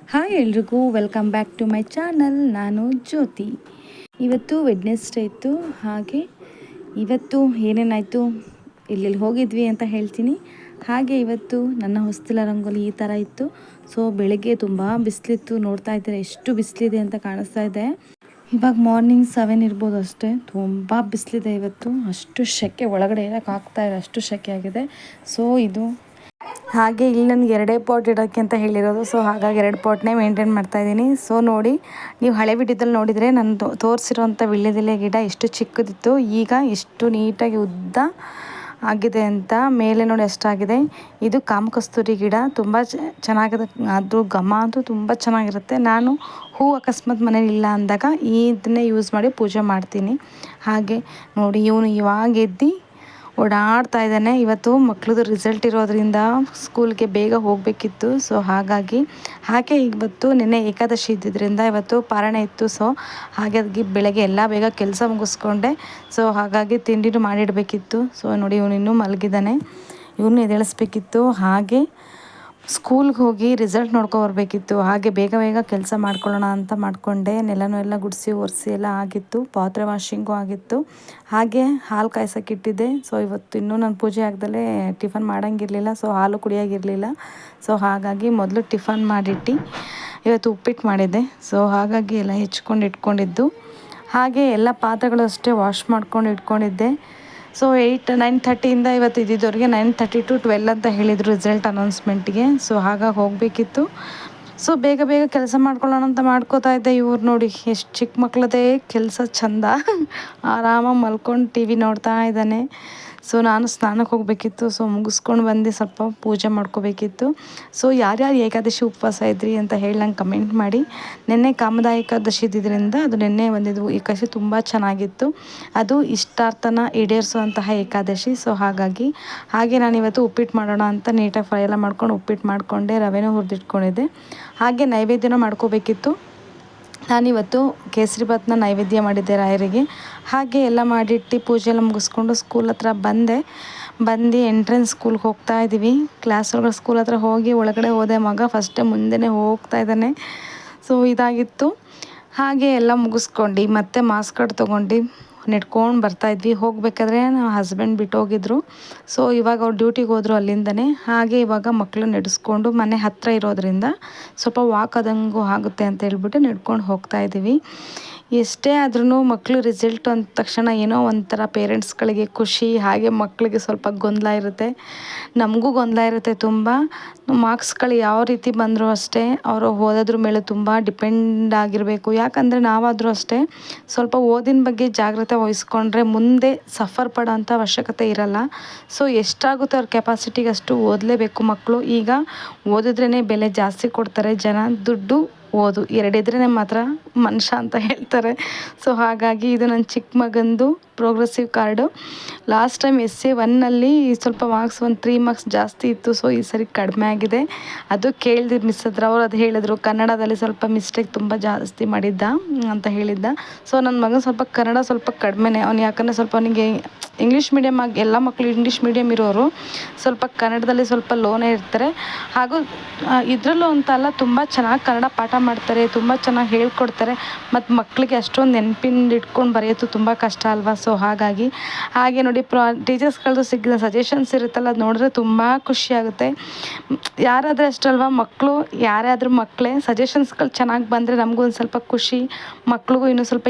Hi ಎಲ್ರಿಗೂ welcome back to my channel. ನಾನು ಜ್ಯೋತಿ. ಇವತ್ತು ವೆಡ್ನೆಸ್ಡೇ ಇತ್ತು. ಹಾಗೆ ಇವತ್ತು ಏನೇನಾಯಿತು, ಎಲ್ಲೆಲ್ಲಿ ಹೋಗಿದ್ವಿ ಅಂತ ಹೇಳ್ತೀನಿ. ಹಾಗೆ ಇವತ್ತು ನನ್ನ ಹೊಸ್ತಿಲ ರಂಗೋಲಿ ಈ ಥರ ಇತ್ತು. ಸೊ ಬೆಳಗ್ಗೆ ತುಂಬ ಬಿಸಿಲಿತ್ತು, ನೋಡ್ತಾ ಇದ್ದಾರೆ ಎಷ್ಟು ಬಿಸಿಲಿದೆ ಅಂತ ಕಾಣಿಸ್ತಾ ಇದೆ. ಇವಾಗ ಮಾರ್ನಿಂಗ್ 7 ಇರ್ಬೋದು ಅಷ್ಟೇ. ತುಂಬ ಬಿಸಿಲಿದೆ ಇವತ್ತು, ಅಷ್ಟು ಸೆಕೆ, ಒಳಗಡೆ ಇರೋಕ್ಕಾಗ್ತಾ ಇಲ್ಲ, ಅಷ್ಟು ಸೆಕೆ ಆಗಿದೆ. ಸೊ ಇದು ಹಾಗೆ ಇಲ್ಲಿ ನನಗೆ 2 ಪಾಟ್ ಇಡೋಕ್ಕೆ ಅಂತ ಹೇಳಿರೋದು. ಸೊ ಹಾಗಾಗಿ 2 ಪಾಟ್ನೇ ಮೇಂಟೈನ್ ಮಾಡ್ತಾಯಿದ್ದೀನಿ. ಸೊ ನೋಡಿ, ನೀವು ಹಳೆ ವಿಡಿಯೋದಲ್ಲಿ ನೋಡಿದರೆ ನಾನು ತೋರಿಸಿರೋಂಥ ವೀಳ್ಯದೆಲೆ ಗಿಡ ಎಷ್ಟು ಚಿಕ್ಕದಿತ್ತು, ಈಗ ಎಷ್ಟು ನೀಟಾಗಿ ಉದ್ದ ಆಗಿದೆ ಅಂತ. ಮೇಲೆ ನೋಡಿ ಎಷ್ಟಾಗಿದೆ. ಇದು ಕಾಮಕಸ್ತೂರಿ ಗಿಡ, ತುಂಬ ಚೆನ್ನಾಗಿದೆ. ಅದು ಘಮ ಅಂತೂ ತುಂಬ ಚೆನ್ನಾಗಿರುತ್ತೆ. ನಾನು ಹೂ ಅಕಸ್ಮಾತ್ ಮನೇಲಿ ಇಲ್ಲ ಅಂದಾಗ ಇದನ್ನೇ ಯೂಸ್ ಮಾಡಿ ಪೂಜೆ ಮಾಡ್ತೀನಿ. ಹಾಗೆ ನೋಡಿ, ಇವನು ಇವಾಗ ಎದ್ದು ಓಡಾಡ್ತಾ ಇದ್ದಾನೆ. ಇವತ್ತು ಮಕ್ಳದ್ದು ರಿಸಲ್ಟ್ ಇರೋದ್ರಿಂದ ಸ್ಕೂಲ್ಗೆ ಬೇಗ ಹೋಗಬೇಕಿತ್ತು. ಸೊ ಹಾಗೆ ಇವತ್ತು ನಿನ್ನೆ ಏಕಾದಶಿ ಇದ್ದಿದ್ದರಿಂದ ಇವತ್ತು ಪಾರಾಯಣ ಇತ್ತು. ಸೊ ಹಾಗಾಗಿ ಬೆಳಗ್ಗೆ ಎಲ್ಲ ಬೇಗ ಕೆಲಸ ಮುಗಿಸ್ಕೊಂಡೆ. ಸೊ ಹಾಗಾಗಿ ತಿಂಡಿನೂ ಮಾಡಿಡಬೇಕಿತ್ತು. ಸೊ ನೋಡಿ, ಇವನು ಇನ್ನೂ ಮಲಗಿದ್ದಾನೆ, ಇವನು ಎದ್ದೇಳಿಸ್ಬೇಕಿತ್ತು. ಹಾಗೆ ಸ್ಕೂಲ್ಗೆ ಹೋಗಿ ರಿಸಲ್ಟ್ ನೋಡ್ಕೊಬರ್ಬೇಕಿತ್ತು. ಹಾಗೆ ಬೇಗ ಕೆಲಸ ಮಾಡ್ಕೊಳ್ಳೋಣ ಅಂತ ಮಾಡಿಕೊಂಡೆ. ಎಲ್ಲ ಗುಡಿಸಿ ಒರೆಸಿ ಎಲ್ಲ ಆಗಿತ್ತು. ಪಾತ್ರೆ ವಾಷಿಂಗು ಆಗಿತ್ತು. ಹಾಗೆ ಹಾಲು ಕಾಯ್ಸೋಕ್ಕಿಟ್ಟಿದ್ದೆ. ಸೊ ಇವತ್ತು ಇನ್ನೂ ನಾನು ಪೂಜೆ ಆಗ್ದಲೇ ಟಿಫನ್ ಮಾಡೋಂಗಿರಲಿಲ್ಲ. ಸೊ ಹಾಲು ಕುಡಿಯೋಗಿರಲಿಲ್ಲ. ಸೊ ಹಾಗಾಗಿ ಮೊದಲು ಟಿಫನ್ ಮಾಡಿಟ್ಟು ಇವತ್ತು ಉಪ್ಪಿಟ್ಟು ಮಾಡಿದ್ದೆ. ಸೊ ಹಾಗಾಗಿ ಎಲ್ಲ ಹೆಚ್ಕೊಂಡು ಇಟ್ಕೊಂಡಿದ್ದು. ಹಾಗೆ ಎಲ್ಲ ಪಾತ್ರೆಗಳು ಅಷ್ಟೇ ವಾಶ್ ಮಾಡ್ಕೊಂಡು ಇಟ್ಕೊಂಡಿದ್ದೆ. ಸೊ 9:30 ಇವತ್ತು ಇದ್ದಿದ್ದವ್ರಿಗೆ 9:30 to 12 ಅಂತ ಹೇಳಿದರು ರಿಸಲ್ಟ್ ಅನೌನ್ಸ್ಮೆಂಟ್ಗೆ. ಸೊ ಹಾಗಾಗಿ ಹೋಗಬೇಕಿತ್ತು. ಸೊ ಬೇಗ ಕೆಲಸ ಮಾಡ್ಕೊಳ್ಳೋಣ ಅಂತ ಮಾಡ್ಕೋತಾ ಇದ್ದೆ. ಇವ್ರು ನೋಡಿ ಎಷ್ಟು ಚಿಕ್ಕ ಮಕ್ಳದೇ ಕೆಲಸ ಚಂದ, ಆರಾಮಾಗಿ ಮಲ್ಕೊಂಡು ಟಿ ವಿ ನೋಡ್ತಾ ಇದ್ದಾನೆ. ಸೊ ನಾನು ಸ್ನಾನಕ್ಕೆ ಹೋಗಬೇಕಿತ್ತು. ಸೊ ಮುಗಿಸ್ಕೊಂಡು ಬಂದು ಸ್ವಲ್ಪ ಪೂಜೆ ಮಾಡ್ಕೋಬೇಕಿತ್ತು. ಸೊ ಯಾರ್ಯಾರು ಏಕಾದಶಿ ಉಪವಾಸ ಇದ್ರಿ ಅಂತ ಹೇಳಿ ನಂಗೆ ಕಮೆಂಟ್ ಮಾಡಿ. ನಿನ್ನೆ ಕಾಮದ ಏಕಾದಶಿ ಇದ್ದಿದ್ದರಿಂದ ಅದು ನಿನ್ನೆ ಬಂದಿದ್ದು ಏಕಾದಶಿ ತುಂಬ ಚೆನ್ನಾಗಿತ್ತು. ಅದು ಇಷ್ಟಾರ್ಥನ ಈಡೇರಿಸುವಂತಹ ಏಕಾದಶಿ. ಸೊ ಹಾಗೆ ನಾನು ಇವತ್ತು ಉಪ್ಪಿಟ್ಟು ಮಾಡೋಣ ಅಂತ ನೀಟಾಗಿ ಫ್ರೈ ಎಲ್ಲ ಮಾಡ್ಕೊಂಡು ಉಪ್ಪಿಟ್ಟು ಮಾಡಿಕೊಂಡೆ. ರವೆನೂ ಹುರಿದಿಟ್ಕೊಂಡಿದ್ದೆ. ಹಾಗೆ ನೈವೇದ್ಯನ ಮಾಡ್ಕೋಬೇಕಿತ್ತು. ನಾನಿವತ್ತು ಕೇಸರಿ ಭಾತ್ನ ನೈವೇದ್ಯ ಮಾಡಿದ್ದೆ ರಾಯರಿಗೆ. ಹಾಗೆ ಎಲ್ಲ ಮಾಡಿಟ್ಟು ಪೂಜೆ ಎಲ್ಲ ಮುಗಿಸ್ಕೊಂಡು ಸ್ಕೂಲ್ ಹತ್ರ ಬಂದು ಎಂಟ್ರೆನ್ಸ್ ಸ್ಕೂಲ್ಗೆ ಹೋಗ್ತಾ ಇದ್ದೀವಿ. ಕ್ಲಾಸ್ ಒಳಗಡೆ ಸ್ಕೂಲ್ ಹತ್ರ ಹೋಗಿ ಒಳಗಡೆ ಹೋದೆ. ಮಗ ಫಸ್ಟೇ ಮುಂದೆನೇ ಹೋಗ್ತಾ ಇದ್ದಾನೆ. ಸೊ ಇದಾಗಿತ್ತು. ಹಾಗೆ ಎಲ್ಲ ಮುಗಿಸ್ಕೊಂಡು ಮತ್ತೆ ಮಾಸ್ಕ್ ಕಾರ್ಡ್ ತೊಗೊಂಡು ನೆಡ್ಕೊಂಡು ಬರ್ತಾಯಿದ್ವಿ. ಹೋಗಬೇಕಾದ್ರೆ ನಮ್ಮ ಹಸ್ಬೆಂಡ್ ಬಿಟ್ಟು ಹೋಗಿದ್ರು. ಸೊ ಇವಾಗ ಅವ್ರು ಡ್ಯೂಟಿಗೆ ಹೋದರು ಅಲ್ಲಿಂದನೇ. ಹಾಗೆ ಇವಾಗ ಮಕ್ಕಳು ನಡೆಸ್ಕೊಂಡು ಮನೆ ಹತ್ತಿರ ಇರೋದ್ರಿಂದ ಸ್ವಲ್ಪ ವಾಕ್ ಆದಂಗೂ ಆಗುತ್ತೆ ಅಂತ ಹೇಳ್ಬಿಟ್ಟು ನಡ್ಕೊಂಡು ಹೋಗ್ತಾಯಿದ್ದೀವಿ. ಎಷ್ಟೇ ಆದ್ರೂ ಮಕ್ಕಳು ರಿಸಲ್ಟ್ ಅಂದ ತಕ್ಷಣ ಏನೋ ಒಂಥರ ಪೇರೆಂಟ್ಸ್ಗಳಿಗೆ ಖುಷಿ. ಹಾಗೆ ಮಕ್ಕಳಿಗೆ ಸ್ವಲ್ಪ ಗೊಂದಲ ಇರುತ್ತೆ, ನಮಗೂ ಗೊಂದಲ ಇರುತ್ತೆ ತುಂಬ. ಮಾರ್ಕ್ಸ್ಗಳು ಯಾವ ರೀತಿ ಬಂದರೂ ಅಷ್ಟೇ ಅವರು ಓದೋದ್ರ ಮೇಲೆ ತುಂಬ ಡಿಪೆಂಡ್ ಆಗಿರಬೇಕು. ಯಾಕಂದರೆ ನಾವಾದರೂ ಅಷ್ಟೇ ಸ್ವಲ್ಪ ಓದಿನ ಬಗ್ಗೆ ಜಾಗ್ರತೆ ವಹಿಸ್ಕೊಂಡ್ರೆ ಮುಂದೆ ಸಫರ್ ಪಡೋಂಥ ಅವಶ್ಯಕತೆ ಇರಲ್ಲ. ಸೊ ಎಷ್ಟಾಗುತ್ತೆ ಅವ್ರ ಕೆಪಾಸಿಟಿಗೆ ಅಷ್ಟು ಓದಲೇಬೇಕು ಮಕ್ಕಳು. ಈಗ ಓದಿದ್ರೇ ಬೆಲೆ ಜಾಸ್ತಿ ಕೊಡ್ತಾರೆ ಜನ. ದುಡ್ಡು ಓದು ಎರಡಿದ್ರೇ ಮಾತ್ರ ಮನುಷ್ಯ ಅಂತ ಹೇಳ್ತಾರೆ. ಸೊ ಹಾಗಾಗಿ ಇದು ನನ್ನ ಚಿಕ್ಕ ಮಗಂದು ಪ್ರೋಗ್ರೆಸಿವ್ ಕಾರ್ಡು. ಲಾಸ್ಟ್ ಟೈಮ್ SA1ನಲ್ಲಿ ಸ್ವಲ್ಪ ಮಾರ್ಕ್ಸ್ ಒಂದು 3 ಮಾರ್ಕ್ಸ್ ಜಾಸ್ತಿ ಇತ್ತು. ಸೊ ಈ ಸರಿ ಕಡಿಮೆ ಆಗಿದೆ. ಅದು ಕೇಳಿದ್ರು ಮಿಸ್ ಹತ್ರ. ಅವ್ರು ಅದು ಹೇಳಿದ್ರು ಕನ್ನಡದಲ್ಲಿ ಸ್ವಲ್ಪ ಮಿಸ್ಟೇಕ್ ತುಂಬ ಜಾಸ್ತಿ ಮಾಡಿದ್ದ ಅಂತ ಹೇಳಿದ್ದ. ಸೊ ನನ್ನ ಮಗನ ಸ್ವಲ್ಪ ಕನ್ನಡ ಸ್ವಲ್ಪ ಕಡಿಮೆನೇ. ಅವ್ನು ಯಾಕಂದರೆ ಸ್ವಲ್ಪ ಅವನಿಗೆ ಇಂಗ್ಲೀಷ್ ಮೀಡಿಯಮ್ ಆಗಿ ಎಲ್ಲ ಮಕ್ಕಳು ಇಂಗ್ಲೀಷ್ ಮೀಡಿಯಮ್ ಇರೋರು ಸ್ವಲ್ಪ ಕನ್ನಡದಲ್ಲಿ ಸ್ವಲ್ಪ ಲೋನೇ ಇರ್ತಾರೆ. ಹಾಗೂ ಇದರಲ್ಲೂ ಅಂತಲ್ಲ, ತುಂಬ ಚೆನ್ನಾಗಿ ಕನ್ನಡ ಪಾಠ ಮಾಡ್ತಾರೆ, ತುಂಬ ಚೆನ್ನಾಗಿ ಹೇಳ್ಕೊಡ್ತಾರೆ. ಮತ್ತು ಮಕ್ಕಳಿಗೆ ಅಷ್ಟೊಂದು ನೆನಪಿಂದ ಇಟ್ಕೊಂಡು ಬರೆಯೋದು ತುಂಬ ಕಷ್ಟ ಅಲ್ವಾ. ಸೊ ಹಾಗೆ ನೋಡಿ ಟೀಚರ್ಸ್ಗಳದ್ದು ಸಿಕ್ಕಿದ ಸಜೆಷನ್ಸ್ ಇರುತ್ತಲ್ಲ, ಅದು ನೋಡಿದ್ರೆ ತುಂಬ ಖುಷಿಯಾಗುತ್ತೆ. ಯಾರಾದರೆ ಅಷ್ಟಲ್ವಾ, ಮಕ್ಕಳು ಯಾರಾದರೂ ಮಕ್ಕಳೇ ಸಜೆಷನ್ಸ್ಗಳು ಚೆನ್ನಾಗಿ ಬಂದರೆ ನಮಗೂ ಒಂದು ಸ್ವಲ್ಪ ಖುಷಿ, ಮಕ್ಳಿಗೂ ಇನ್ನೂ ಸ್ವಲ್ಪ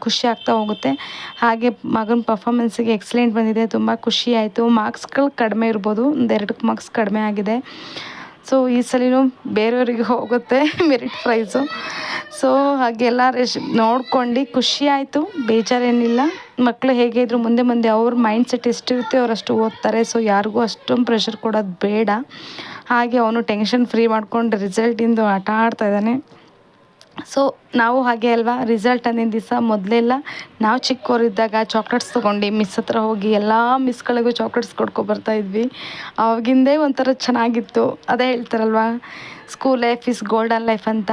ಖುಷಿ ಆಗ್ತಾ ಹೋಗುತ್ತೆ. ಹಾಗೆ ಮಗನ ಪರ್ಫಾಮೆನ್ಸಿಗೆ ಎಕ್ಸಲೆಂಟ್ ಬಂದಿದೆ, ತುಂಬ ಖುಷಿ ಆಯಿತು. ಮಾರ್ಕ್ಸ್ಗಳು ಕಡಿಮೆ ಇರ್ಬೋದು, 2 ಮಾರ್ಕ್ಸ್ ಕಡಿಮೆ ಆಗಿದೆ. ಸೊ ಈ ಸಲಿನೂ ಬೇರೆಯವರಿಗೆ ಹೋಗುತ್ತೆ ಮೆರಿಟ್ ಪ್ರೈಸು. ಸೊ ಹಾಗೆಲ್ಲ ನೋಡ್ಕೊಂಡು ಖುಷಿ ಆಯಿತು, ಬೇಜಾರೇನಿಲ್ಲ. ಮಕ್ಕಳು ಹೇಗೆ ಇದ್ರು ಮುಂದೆ ಅವ್ರ ಮೈಂಡ್ ಸೆಟ್ ಎಷ್ಟಿರುತ್ತೆ ಅವರಷ್ಟು ಓದ್ತಾರೆ. ಸೊ ಯಾರಿಗೂ ಅಷ್ಟೊಂದು ಪ್ರೆಷರ್ ಕೊಡೋದು ಬೇಡ. ಹಾಗೆ ಅವನು ಟೆನ್ಷನ್ ಫ್ರೀ ಮಾಡ್ಕೊಂಡು ರಿಸಲ್ಟಿಂದು ಆಟ ಆಡ್ತಾ ಇದ್ದಾನೆ. ಸೊ ನಾವು ಹಾಗೆ ಅಲ್ವಾ, ರಿಸಲ್ಟ್ ಅಂದಿನ ದಿವಸ ಮೊದಲೆಲ್ಲ ನಾವು ಚಿಕ್ಕವರಿದ್ದಾಗ ಚಾಕ್ಲೇಟ್ಸ್ ತೊಗೊಂಡು ಮಿಸ್ ಹತ್ರ ಹೋಗಿ ಎಲ್ಲ ಮಿಸ್ಗಳಿಗೂ ಚಾಕ್ಲೇಟ್ಸ್ ಕೊಡ್ಕೊಬರ್ತಾಯಿದ್ವಿ. ಅವಾಗಿಂದೇ ಒಂಥರ ಚೆನ್ನಾಗಿತ್ತು. ಅದೇ ಹೇಳ್ತಾರಲ್ವ, school life is golden life ಅಂತ.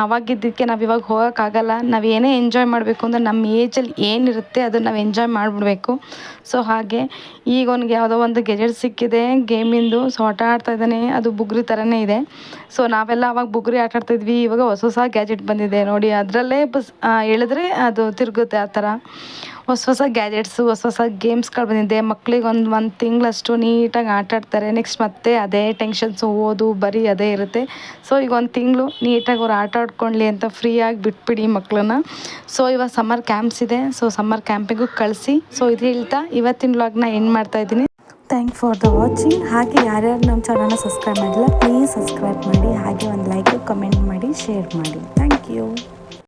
ಅವಾಗಿದ್ದಕ್ಕೆ ನಾವು ಇವಾಗ ಹೋಗೋಕ್ಕಾಗಲ್ಲ. ನಾವು ಏನೇ ಎಂಜಾಯ್ ಮಾಡಬೇಕು ಅಂದರೆ ನಮ್ಮ ಏಜಲ್ಲಿ ಏನಿರುತ್ತೆ ಅದನ್ನು ನಾವು ಎಂಜಾಯ್ ಮಾಡಿಬಿಡ್ಬೇಕು. ಸೊ ಹಾಗೆ ಈಗ ಅವ್ನಿಗೆ ಯಾವುದೋ ಒಂದು ಗೆಜೆಟ್ ಸಿಕ್ಕಿದೆ ಗೇಮಿಂದು. ಸೊ ಆಟ ಆಡ್ತಾಯಿದ್ದಾನೆ, ಅದು ಬುಗುರಿ ಥರನೇ ಇದೆ. ಸೊ ನಾವೆಲ್ಲ ಅವಾಗ ಬುಗುರಿ ಆಟ ಆಡ್ತಾಯಿದ್ವಿ, ಇವಾಗ ಹೊಸ ಗ್ಯಾಜೆಟ್ ಬಂದಿದೆ ನೋಡಿ, ಅದರಲ್ಲೇ ಎಳೆದ್ರೆ ಅದು ತಿರುಗುತ್ತೆ. ಆ ಥರ ಹೊಸ ಗ್ಯಾಜೆಟ್ಸು, ಹೊಸ ಗೇಮ್ಸ್ಗಳು ಬಂದಿದೆ. ಮಕ್ಳಿಗೆ ಒಂದು ತಿಂಗಳಷ್ಟು ನೀಟಾಗಿ ಆಟ ಆಡ್ತಾರೆ. ನೆಕ್ಸ್ಟ್ ಮತ್ತೆ ಅದೇ ಟೆನ್ಷನ್ಸು, ಓದು ಬರೀ ಅದೇ ಇರುತ್ತೆ. ಸೊ ಈಗ ಒಂದು ತಿಂಗಳು ನೀಟಾಗಿ ಅವ್ರು ಆಟ ಆಡ್ಕೊಳ್ಳಿ ಅಂತ ಫ್ರೀಯಾಗಿ ಬಿಟ್ಬಿಡಿ ಮಕ್ಕಳನ್ನ. ಸೊ ಇವಾಗ ಸಮ್ಮರ್ ಕ್ಯಾಂಪ್ಸ್ ಇದೆ, ಸೊ ಸಮ್ಮರ್ ಕ್ಯಾಂಪಿಗೂ ಕಳಿಸಿ. ಸೊ ಇದು ಹೇಳ್ತಾ ಇವತ್ತಿನ ವ್ಲಾಗ್ನ ಎಂಡ್ ಮಾಡ್ತಾಯಿದ್ದೀನಿ. Thank for the watching. ಹಾಗೆ ಯಾರ್ಯಾರು ನಮ್ಮ ಚಾನಲ್ನ ಸಬ್ಸ್ಕ್ರೈಬ್ ಮಾಡಿಲ್ಲ ಪ್ಲೀಸ್ ಸಬ್ಸ್ಕ್ರೈಬ್ ಮಾಡಿ. ಹಾಗೆ ಒಂದು ಲೈಕ್ ಕಮೆಂಟ್ ಮಾಡಿ ಶೇರ್ ಮಾಡಿ. Thank you.